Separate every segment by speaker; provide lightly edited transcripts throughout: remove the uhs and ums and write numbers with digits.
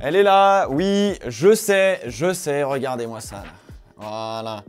Speaker 1: Elle est là, oui, je sais, regardez-moi ça là. Voilà.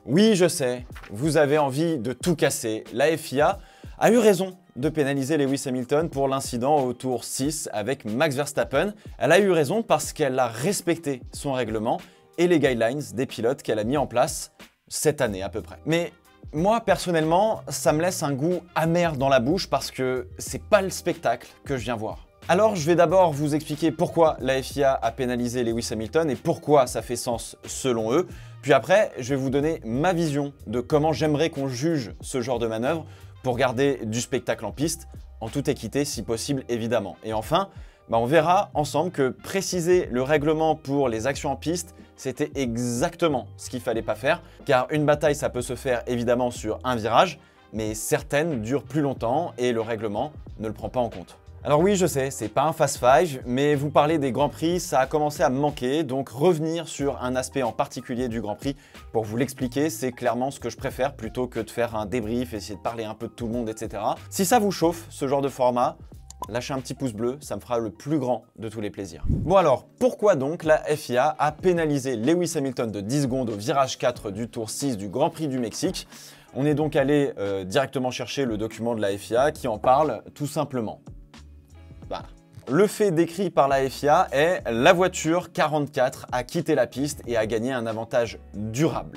Speaker 1: Oui, je sais, vous avez envie de tout casser. La FIA a eu raison de pénaliser Lewis Hamilton pour l'incident au tour 6 avec Max Verstappen. Elle a eu raison parce qu'elle a respecté son règlement et les guidelines des pilotes qu'elle a mis en place cette année à peu près. Mais moi, personnellement, ça me laisse un goût amer dans la bouche parce que c'est pas le spectacle que je viens voir. Alors, je vais d'abord vous expliquer pourquoi la FIA a pénalisé Lewis Hamilton et pourquoi ça fait sens selon eux. Puis après, je vais vous donner ma vision de comment j'aimerais qu'on juge ce genre de manœuvre pour garder du spectacle en piste, en toute équité si possible évidemment. Et enfin, on verra ensemble que préciser le règlement pour les actions en piste, c'était exactement ce qu'il ne fallait pas faire, car une bataille ça peut se faire évidemment sur un virage, mais certaines durent plus longtemps et le règlement ne le prend pas en compte. Alors oui, je sais, c'est pas un fast five, mais vous parlez des Grands Prix, ça a commencé à me manquer, donc revenir sur un aspect en particulier du Grand Prix pour vous l'expliquer, c'est clairement ce que je préfère plutôt que de faire un débrief, essayer de parler un peu de tout le monde, etc. Si ça vous chauffe, ce genre de format, lâchez un petit pouce bleu, ça me fera le plus grand de tous les plaisirs. Bon alors, pourquoi donc la FIA a pénalisé Lewis Hamilton de 10 secondes au virage 4 du tour 6 du Grand Prix du Mexique? On est donc allé directement chercher le document de la FIA qui en parle tout simplement. Voilà. Le fait décrit par la FIA est « La voiture 44 a quitté la piste et a gagné un avantage durable ».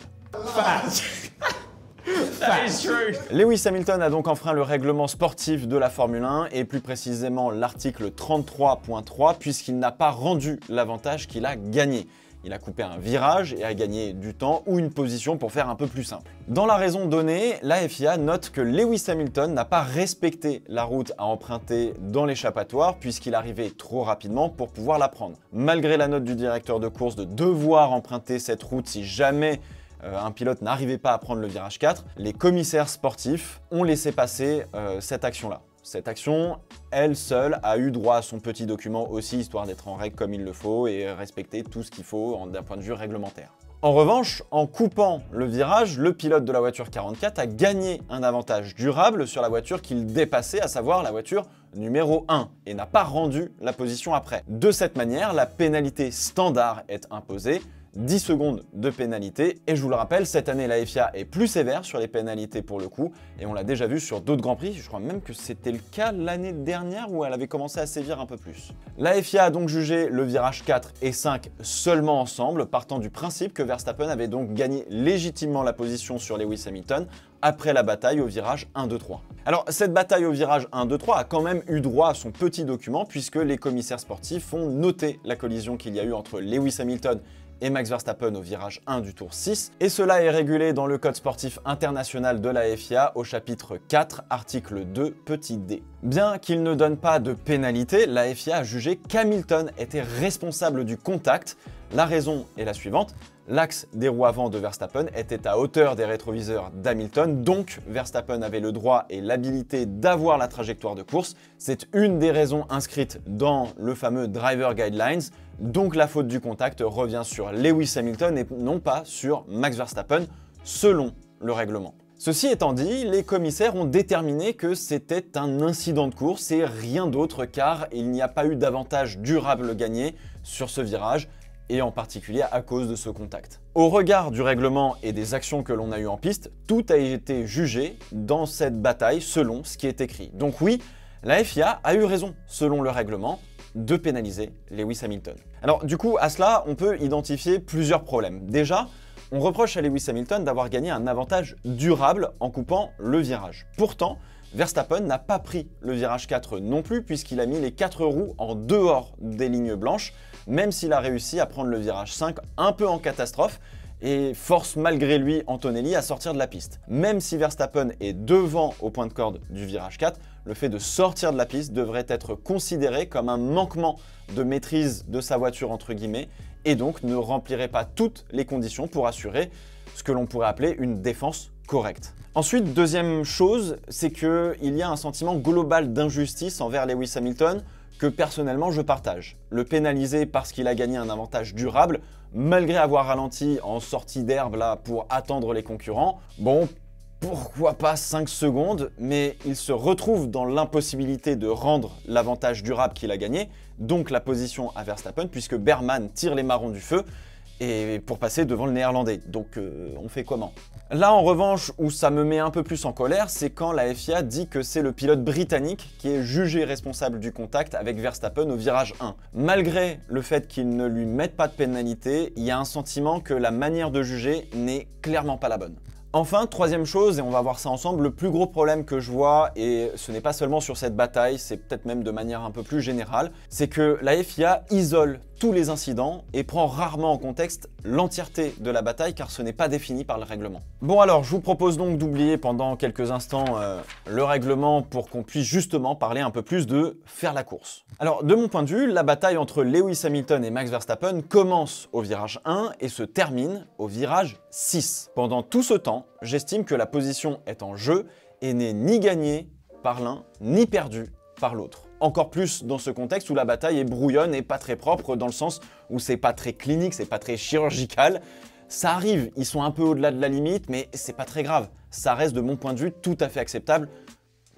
Speaker 1: Lewis Hamilton a donc enfreint le règlement sportif de la Formule 1 et plus précisément l'article 33.3 puisqu'il n'a pas rendu l'avantage qu'il a gagné. Il a coupé un virage et a gagné du temps ou une position pour faire un peu plus simple. Dans la raison donnée, la FIA note que Lewis Hamilton n'a pas respecté la route à emprunter dans l'échappatoire puisqu'il arrivait trop rapidement pour pouvoir la prendre. Malgré la note du directeur de course de devoir emprunter cette route si jamais un pilote n'arrivait pas à prendre le virage 4, les commissaires sportifs ont laissé passer cette action-là. Cette action, elle seule, a eu droit à son petit document aussi, histoire d'être en règle comme il le faut et respecter tout ce qu'il faut d'un point de vue réglementaire. En revanche, en coupant le virage, le pilote de la voiture 44 a gagné un avantage durable sur la voiture qu'il dépassait, à savoir la voiture numéro 1, et n'a pas rendu la position après. De cette manière, la pénalité standard est imposée, 10 secondes de pénalité, et je vous le rappelle, cette année la FIA est plus sévère sur les pénalités pour le coup, et on l'a déjà vu sur d'autres Grands Prix, je crois même que c'était le cas l'année dernière où elle avait commencé à sévir un peu plus. La FIA a donc jugé le virage 4 et 5 seulement ensemble, partant du principe que Verstappen avait donc gagné légitimement la position sur Lewis Hamilton après la bataille au virage 1, 2, 3. Alors cette bataille au virage 1, 2, 3 a quand même eu droit à son petit document puisque les commissaires sportifs ont noté la collision qu'il y a eu entre Lewis Hamilton et Max Verstappen au virage 1 du tour 6, et cela est régulé dans le Code sportif international de la FIA au chapitre 4, article 2, petit d. Bien qu'il ne donne pas de pénalité, la FIA a jugé qu'Hamilton était responsable du contact. La raison est la suivante, l'axe des roues avant de Verstappen était à hauteur des rétroviseurs d'Hamilton, donc Verstappen avait le droit et l'habilité d'avoir la trajectoire de course. C'est une des raisons inscrites dans le fameux Driver Guidelines, donc la faute du contact revient sur Lewis Hamilton et non pas sur Max Verstappen, selon le règlement. Ceci étant dit, les commissaires ont déterminé que c'était un incident de course et rien d'autre car il n'y a pas eu d'avantage durable gagné sur ce virage, et en particulier à cause de ce contact. Au regard du règlement et des actions que l'on a eues en piste, tout a été jugé dans cette bataille selon ce qui est écrit. Donc oui, la FIA a eu raison, selon le règlement, de pénaliser Lewis Hamilton. Alors du coup, à cela, on peut identifier plusieurs problèmes. Déjà, on reproche à Lewis Hamilton d'avoir gagné un avantage durable en coupant le virage. Pourtant, Verstappen n'a pas pris le virage 4 non plus puisqu'il a mis les 4 roues en dehors des lignes blanches, même s'il a réussi à prendre le virage 5 un peu en catastrophe et force malgré lui Antonelli à sortir de la piste. Même si Verstappen est devant au point de corde du virage 4, le fait de sortir de la piste devrait être considéré comme un manquement de maîtrise de sa voiture entre guillemets et donc ne remplirait pas toutes les conditions pour assurer ce que l'on pourrait appeler une défense correcte. Ensuite, deuxième chose, c'est qu'il y a un sentiment global d'injustice envers Lewis Hamilton que personnellement je partage. Le pénaliser parce qu'il a gagné un avantage durable, malgré avoir ralenti en sortie d'herbe là pour attendre les concurrents, bon, pourquoi pas 5 secondes, mais il se retrouve dans l'impossibilité de rendre l'avantage durable qu'il a gagné, donc la position à Verstappen, puisque Berman tire les marrons du feu, et pour passer devant le néerlandais. Donc on fait comment? Là en revanche où ça me met un peu plus en colère, c'est quand la FIA dit que c'est le pilote britannique qui est jugé responsable du contact avec Verstappen au virage 1. Malgré le fait qu'il ne lui mette pas de pénalité, il y a un sentiment que la manière de juger n'est clairement pas la bonne. Enfin, troisième chose, et on va voir ça ensemble, le plus gros problème que je vois, et ce n'est pas seulement sur cette bataille, c'est peut-être même de manière un peu plus générale, c'est que la FIA isole tous les incidents et prend rarement en contexte l'entièreté de la bataille car ce n'est pas défini par le règlement. Bon alors, je vous propose donc d'oublier pendant quelques instants le règlement pour qu'on puisse justement parler un peu plus de faire la course. Alors, de mon point de vue, la bataille entre Lewis Hamilton et Max Verstappen commence au virage 1 et se termine au virage 6. Pendant tout ce temps, j'estime que la position est en jeu et n'est ni gagnée par l'un ni perdue par l'autre. Encore plus dans ce contexte où la bataille est brouillonne et pas très propre, dans le sens où c'est pas très clinique, c'est pas très chirurgical. Ça arrive, ils sont un peu au-delà de la limite, mais c'est pas très grave. Ça reste de mon point de vue tout à fait acceptable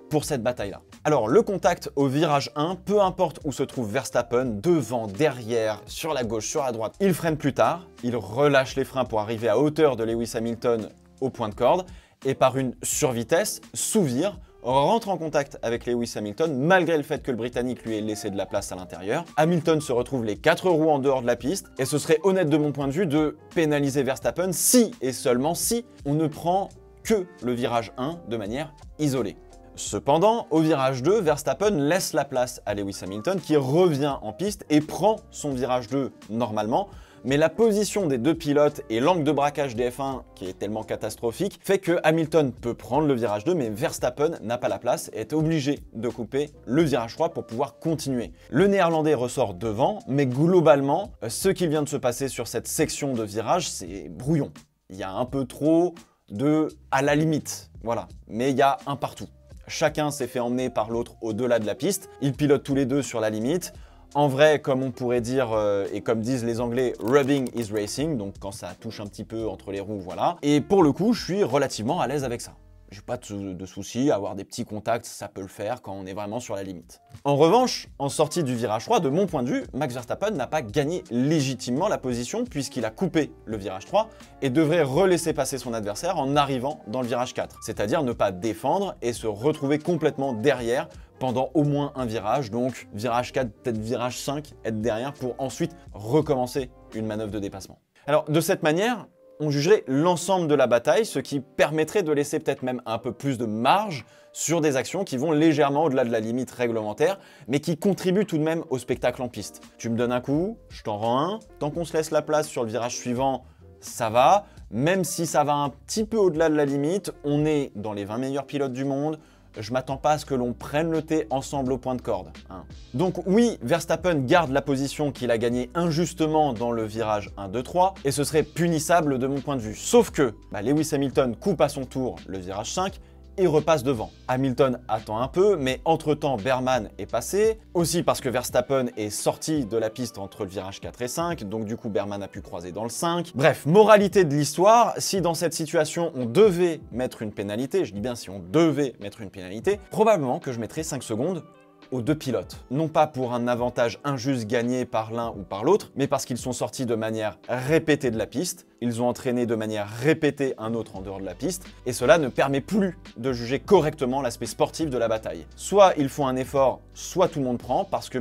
Speaker 1: pour cette bataille-là. Alors le contact au virage 1, peu importe où se trouve Verstappen, devant, derrière, sur la gauche, sur la droite, il freine plus tard, il relâche les freins pour arriver à hauteur de Lewis Hamilton au point de corde, et par une survitesse, sous-vire, rentre en contact avec Lewis Hamilton malgré le fait que le Britannique lui ait laissé de la place à l'intérieur. Hamilton se retrouve les 4 roues en dehors de la piste et ce serait honnête de mon point de vue de pénaliser Verstappen si et seulement si on ne prend que le virage 1 de manière isolée. Cependant, au virage 2, Verstappen laisse la place à Lewis Hamilton qui revient en piste et prend son virage 2 normalement. Mais la position des deux pilotes et l'angle de braquage des F1, qui est tellement catastrophique, fait que Hamilton peut prendre le virage 2, mais Verstappen n'a pas la place et est obligé de couper le virage 3 pour pouvoir continuer. Le néerlandais ressort devant, mais globalement, ce qui vient de se passer sur cette section de virage, c'est brouillon. Il y a un peu trop de à la limite, voilà, mais il y a un partout. Chacun s'est fait emmener par l'autre au-delà de la piste, ils pilotent tous les deux sur la limite. En vrai, comme on pourrait dire, et comme disent les Anglais, rubbing is racing, donc quand ça touche un petit peu entre les roues, voilà. Et pour le coup, je suis relativement à l'aise avec ça. J'ai pas de soucis, avoir des petits contacts, ça peut le faire quand on est vraiment sur la limite. En revanche, en sortie du virage 3, de mon point de vue, Max Verstappen n'a pas gagné légitimement la position puisqu'il a coupé le virage 3 et devrait relaisser passer son adversaire en arrivant dans le virage 4. C'est-à-dire ne pas défendre et se retrouver complètement derrière pendant au moins un virage, donc virage 4, peut-être virage 5, être derrière pour ensuite recommencer une manœuvre de dépassement. Alors de cette manière, on jugerait l'ensemble de la bataille, ce qui permettrait de laisser peut-être même un peu plus de marge sur des actions qui vont légèrement au-delà de la limite réglementaire, mais qui contribuent tout de même au spectacle en piste. Tu me donnes un coup, je t'en rends un, tant qu'on se laisse la place sur le virage suivant, ça va, même si ça va un petit peu au-delà de la limite, on est dans les 20 meilleurs pilotes du monde, je m'attends pas à ce que l'on prenne le thé ensemble au point de corde. Hein. Donc oui, Verstappen garde la position qu'il a gagnée injustement dans le virage 1, 2, 3, et ce serait punissable de mon point de vue. Sauf que Lewis Hamilton coupe à son tour le virage 5, et repasse devant. Hamilton attend un peu, mais entre-temps, Berman est passé. Aussi parce que Verstappen est sorti de la piste entre le virage 4 et 5, donc du coup, Berman a pu croiser dans le 5. Bref, moralité de l'histoire, si dans cette situation, on devait mettre une pénalité, je dis bien si on devait mettre une pénalité, probablement que je mettrais 5 secondes aux deux pilotes. Non pas pour un avantage injuste gagné par l'un ou par l'autre, mais parce qu'ils sont sortis de manière répétée de la piste, ils ont entraîné de manière répétée un autre en dehors de la piste, et cela ne permet plus de juger correctement l'aspect sportif de la bataille. Soit ils font un effort, soit tout le monde prend, parce que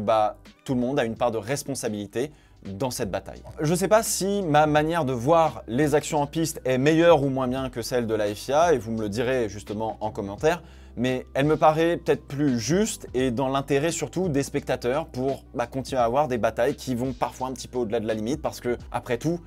Speaker 1: tout le monde a une part de responsabilité dans cette bataille. Je sais pas si ma manière de voir les actions en piste est meilleure ou moins bien que celle de la FIA, et vous me le direz justement en commentaire, mais elle me paraît peut-être plus juste et dans l'intérêt surtout des spectateurs pour continuer à avoir des batailles qui vont parfois un petit peu au-delà de la limite parce que, après tout,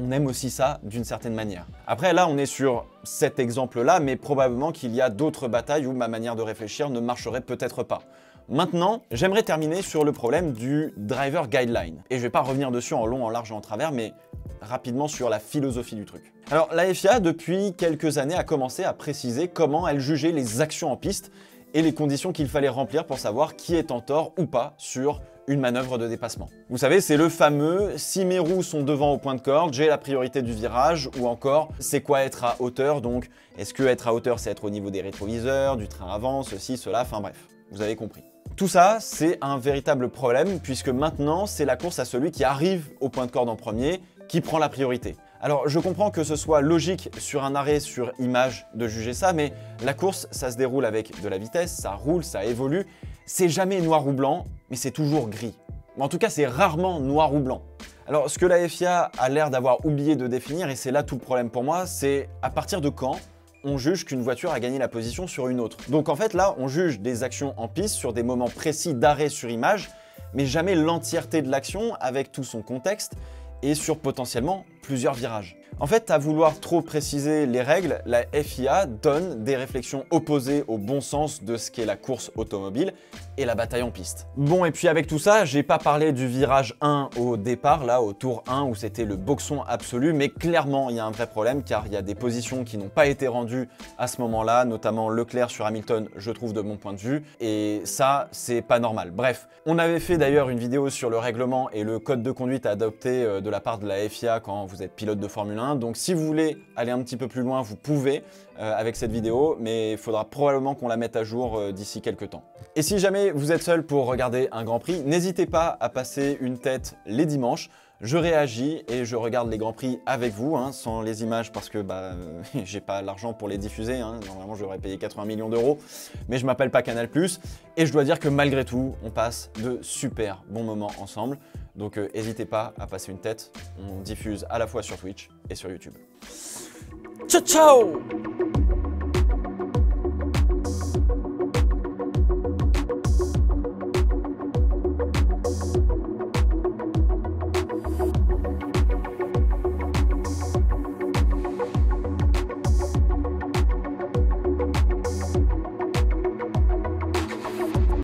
Speaker 1: on aime aussi ça d'une certaine manière. Après là, on est sur cet exemple-là, mais probablement qu'il y a d'autres batailles où ma manière de réfléchir ne marcherait peut-être pas. Maintenant, j'aimerais terminer sur le problème du driver guideline. Et je vais pas revenir dessus en long, en large et en travers, mais rapidement sur la philosophie du truc. Alors la FIA, depuis quelques années, a commencé à préciser comment elle jugeait les actions en piste et les conditions qu'il fallait remplir pour savoir qui est en tort ou pas sur une manœuvre de dépassement. Vous savez, c'est le fameux « si mes roues sont devant au point de corde, j'ai la priorité du virage » ou encore « c'est quoi être à hauteur ?» Donc, est-ce que être à hauteur, c'est être au niveau des rétroviseurs, du train avant, ceci, cela, enfin bref, vous avez compris. Tout ça, c'est un véritable problème puisque maintenant, c'est la course à celui qui arrive au point de corde en premier qui prend la priorité. Alors, je comprends que ce soit logique sur un arrêt sur image de juger ça, mais la course, ça se déroule avec de la vitesse, ça roule, ça évolue. C'est jamais noir ou blanc, mais c'est toujours gris. En tout cas, c'est rarement noir ou blanc. Alors, ce que la FIA a l'air d'avoir oublié de définir, et c'est là tout le problème pour moi, c'est à partir de quand on juge qu'une voiture a gagné la position sur une autre. Donc en fait, là, on juge des actions en piste sur des moments précis d'arrêt sur image, mais jamais l'entièreté de l'action avec tout son contexte et sur potentiellement plusieurs virages. En fait, à vouloir trop préciser les règles, la FIA donne des réflexions opposées au bon sens de ce qu'est la course automobile et la bataille en piste. Bon, et puis avec tout ça, j'ai pas parlé du virage 1 au départ, là au tour 1 où c'était le boxon absolu, mais clairement il y a un vrai problème car il y a des positions qui n'ont pas été rendues à ce moment-là, notamment Leclerc sur Hamilton, je trouve de mon point de vue, et ça c'est pas normal. Bref, on avait fait d'ailleurs une vidéo sur le règlement et le code de conduite à adopter de la part de la FIA quand vous êtes pilote de Formule 1, donc si vous voulez aller un petit peu plus loin, vous pouvez avec cette vidéo, mais il faudra probablement qu'on la mette à jour d'ici quelques temps. Et si jamais vous êtes seul pour regarder un Grand Prix, n'hésitez pas à passer une tête les dimanches. Je réagis et je regarde les Grands Prix avec vous, hein, sans les images parce que j'ai pas l'argent pour les diffuser. Hein. Normalement, j'aurais payé 80 millions d'euros, mais je m'appelle pas Canal+. Et je dois dire que malgré tout, on passe de super bons moments ensemble. Donc n'hésitez pas à passer une tête. On diffuse à la fois sur Twitch et sur YouTube. Ciao, ciao!